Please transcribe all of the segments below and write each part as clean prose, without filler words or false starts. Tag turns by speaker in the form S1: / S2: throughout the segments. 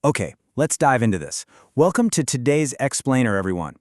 S1: Okay, let's dive into this. Welcome to today's Explainer, everyone.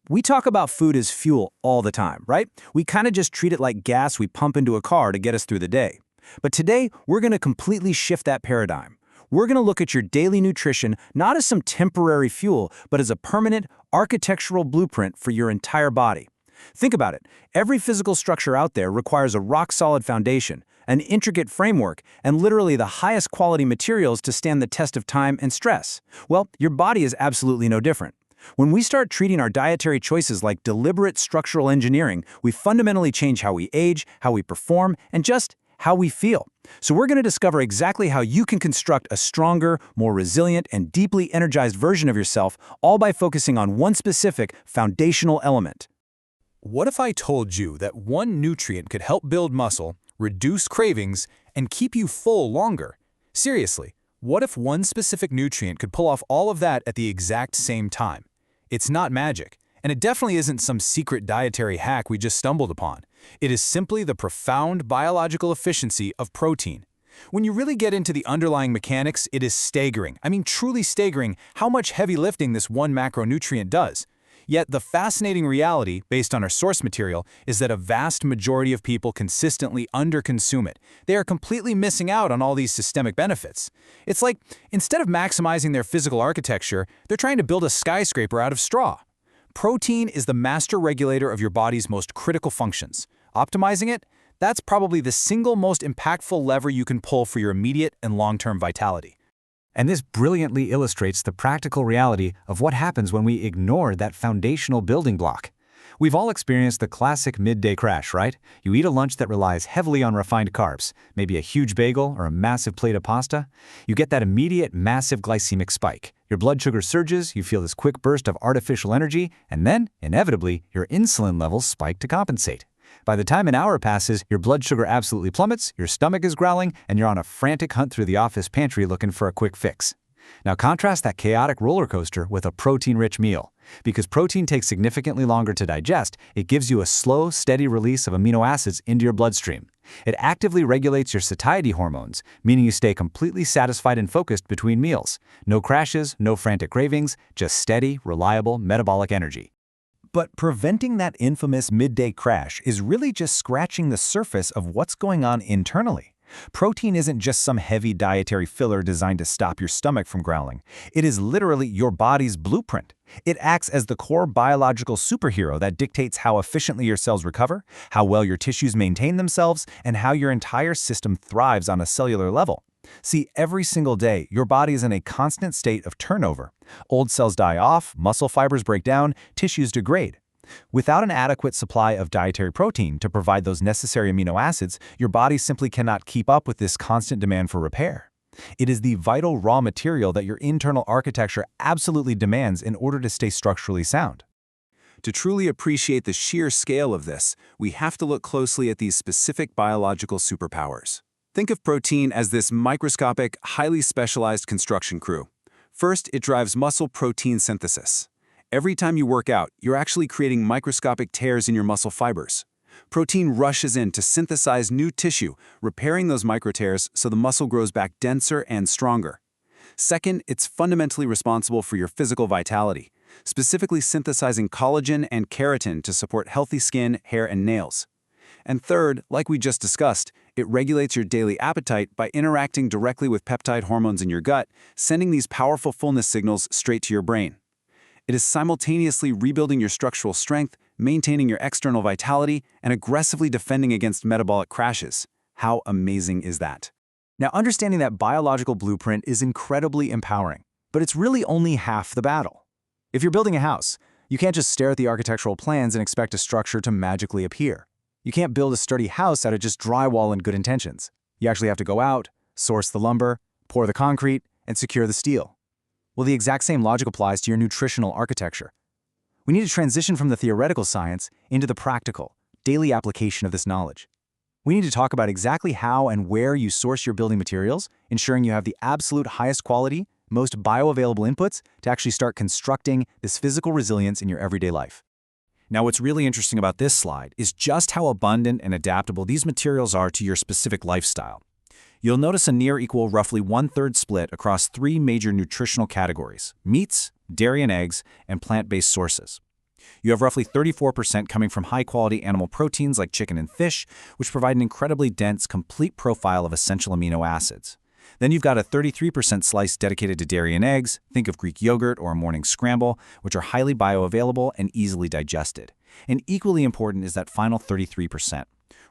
S1: We talk about food as fuel all the time, right? We kind of just treat it like gas we pump into a car to get us through the day. But today, we're going to completely shift that paradigm. We're going to look at your daily nutrition not as some temporary fuel, but as a permanent architectural blueprint for your entire body. Think about it. Every physical structure out there requires a rock-solid foundation, an intricate framework, and literally the highest quality materials to stand the test of time and stress. Well, your body is absolutely no different. When we start treating our dietary choices like deliberate structural engineering, we fundamentally change how we age, how we perform, and just how we feel. So we're going to discover exactly how you can construct a stronger, more resilient, and deeply energized version of yourself, all by focusing on one specific foundational element.
S2: What if I told you that one nutrient could help build muscle, reduce cravings, and keep you full longer? Seriously, what if one specific nutrient could pull off all of that at the exact same time? It's not magic, and it definitely isn't some secret dietary hack we just stumbled upon. It is simply the profound biological efficiency of protein. When you really get into the underlying mechanics, it is staggering, truly staggering, how much heavy lifting this one macronutrient does. Yet the fascinating reality, based on our source material, is that a vast majority of people consistently underconsume it. They are completely missing out on all these systemic benefits. It's like, instead of maximizing their physical architecture, they're trying to build a skyscraper out of straw. Protein is the master regulator of your body's most critical functions. Optimizing it? That's probably the single most impactful lever you can pull for your immediate and long-term vitality.
S3: And this brilliantly illustrates the practical reality of what happens when we ignore that foundational building block. We've all experienced the classic midday crash, right? You eat a lunch that relies heavily on refined carbs, maybe a huge bagel or a massive plate of pasta. You get that immediate, massive glycemic spike. Your blood sugar surges, you feel this quick burst of artificial energy, and then, inevitably, your insulin levels spike to compensate. By the time an hour passes, your blood sugar absolutely plummets, your stomach is growling, and you're on a frantic hunt through the office pantry looking for a quick fix. Now contrast that chaotic roller coaster with a protein-rich meal. Because protein takes significantly longer to digest, it gives you a slow, steady release of amino acids into your bloodstream. It actively regulates your satiety hormones, meaning you stay completely satisfied and focused between meals. No crashes, no frantic cravings, just steady, reliable metabolic energy.
S1: But preventing that infamous midday crash is really just scratching the surface of what's going on internally. Protein isn't just some heavy dietary filler designed to stop your stomach from growling. It is literally your body's blueprint. It acts as the core biological superhero that dictates how efficiently your cells recover, how well your tissues maintain themselves, and how your entire system thrives on a cellular level. See, every single day, your body is in a constant state of turnover. Old cells die off, muscle fibers break down, tissues degrade. Without an adequate supply of dietary protein to provide those necessary amino acids, your body simply cannot keep up with this constant demand for repair. It is the vital raw material that your internal architecture absolutely demands in order to stay structurally sound. To truly appreciate the sheer scale of this, we have to look closely at these specific biological superpowers. Think of protein as this microscopic, highly specialized construction crew. First, it drives muscle protein synthesis. Every time you work out, you're actually creating microscopic tears in your muscle fibers. Protein rushes in to synthesize new tissue, repairing those microtears so the muscle grows back denser and stronger. Second, it's fundamentally responsible for your physical vitality, specifically synthesizing collagen and keratin to support healthy skin, hair, and nails. And third, like we just discussed, it regulates your daily appetite by interacting directly with peptide hormones in your gut, sending these powerful fullness signals straight to your brain. It is simultaneously rebuilding your structural strength, maintaining your external vitality, and aggressively defending against metabolic crashes. How amazing is that? Now, understanding that biological blueprint is incredibly empowering, but it's really only half the battle. If you're building a house, you can't just stare at the architectural plans and expect a structure to magically appear. You can't build a sturdy house out of just drywall and good intentions. You actually have to go out, source the lumber, pour the concrete, and secure the steel. Well, the exact same logic applies to your nutritional architecture. We need to transition from the theoretical science into the practical, daily application of this knowledge. We need to talk about exactly how and where you source your building materials, ensuring you have the absolute highest quality, most bioavailable inputs to actually start constructing this physical resilience in your everyday life. Now, what's really interesting about this slide is just how abundant and adaptable these materials are to your specific lifestyle. You'll notice a near equal roughly 1/3 split across three major nutritional categories: meats, dairy and eggs, and plant-based sources. You have roughly 34% coming from high-quality animal proteins like chicken and fish, which provide an incredibly dense, complete profile of essential amino acids. Then you've got a 33% slice dedicated to dairy and eggs, think of Greek yogurt or a morning scramble, which are highly bioavailable and easily digested. And equally important is that final 33%.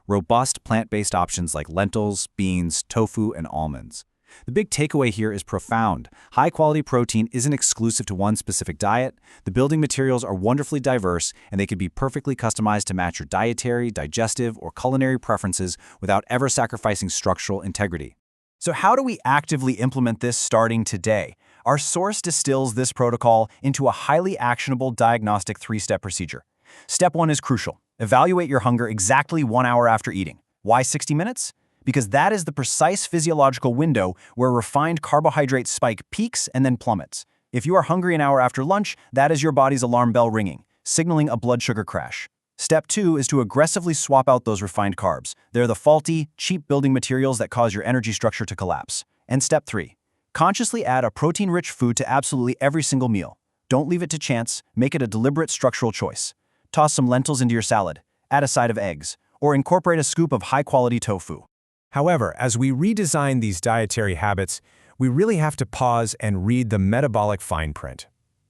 S1: Robust plant-based options like lentils, beans, tofu, and almonds. The big takeaway here is profound. High-quality protein isn't exclusive to one specific diet. The building materials are wonderfully diverse, and they can be perfectly customized to match your dietary, digestive, or culinary preferences without ever sacrificing structural integrity. So how do we actively implement this starting today? Our source distills this protocol into a highly actionable diagnostic three-step procedure. Step 1 is crucial. Evaluate your hunger exactly 1 hour after eating. Why 60 minutes? Because that is the precise physiological window where refined carbohydrate spike peaks and then plummets. If you are hungry an hour after lunch, that is your body's alarm bell ringing, signaling a blood sugar crash. Step 2 is to aggressively swap out those refined carbs. They're the faulty, cheap building materials that cause your energy structure to collapse. And step 3, consciously add a protein-rich food to absolutely every single meal. Don't leave it to chance, make it a deliberate structural choice. Toss some lentils into your salad, add a side of eggs, or incorporate a scoop of high-quality tofu.
S2: However, as we redesign these dietary habits, we really have to pause and read the metabolic fine print.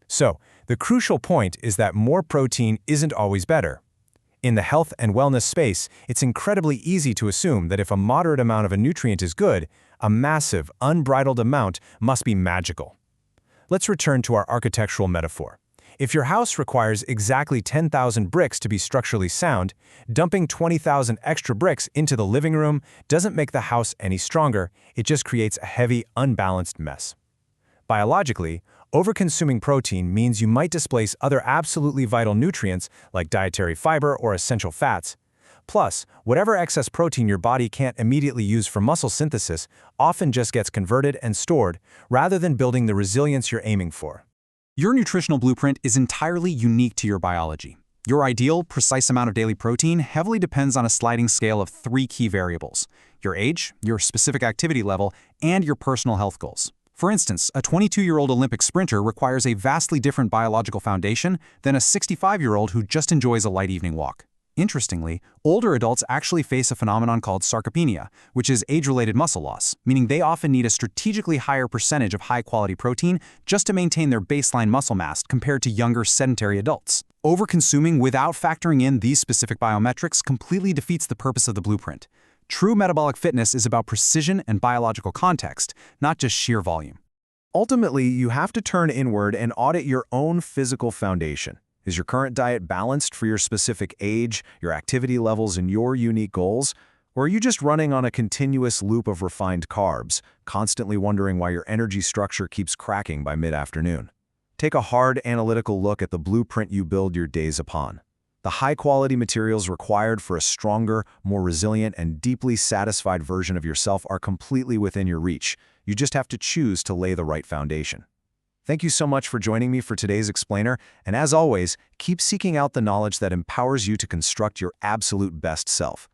S2: So, the crucial point is that more protein isn't always better. In the health and wellness space, it's incredibly easy to assume that if a moderate amount of a nutrient is good, a massive, unbridled amount must be magical. Let's return to our architectural metaphor. If your house requires exactly 10,000 bricks to be structurally sound, dumping 20,000 extra bricks into the living room doesn't make the house any stronger, it just creates a heavy, unbalanced mess. Biologically, overconsuming protein means you might displace other absolutely vital nutrients like dietary fiber or essential fats. Plus, whatever excess protein your body can't immediately use for muscle synthesis often just gets converted and stored, rather than building the resilience you're aiming for.
S4: Your nutritional blueprint is entirely unique to your biology. Your ideal, precise amount of daily protein heavily depends on a sliding scale of 3 key variables: your age, your specific activity level, and your personal health goals. For instance, a 22-year-old Olympic sprinter requires a vastly different biological foundation than a 65-year-old who just enjoys a light evening walk. Interestingly, older adults actually face a phenomenon called sarcopenia, which is age-related muscle loss, meaning they often need a strategically higher percentage of high-quality protein just to maintain their baseline muscle mass compared to younger sedentary adults. Overconsuming without factoring in these specific biometrics completely defeats the purpose of the blueprint. True metabolic fitness is about precision and biological context, not just sheer volume.
S1: Ultimately, you have to turn inward and audit your own physical foundation. Is your current diet balanced for your specific age, your activity levels, and your unique goals? Or are you just running on a continuous loop of refined carbs, constantly wondering why your energy structure keeps cracking by mid-afternoon? Take a hard analytical look at the blueprint you build your days upon. The high-quality materials required for a stronger, more resilient, and deeply satisfied version of yourself are completely within your reach. You just have to choose to lay the right foundation. Thank you so much for joining me for today's explainer, and as always, keep seeking out the knowledge that empowers you to construct your absolute best self.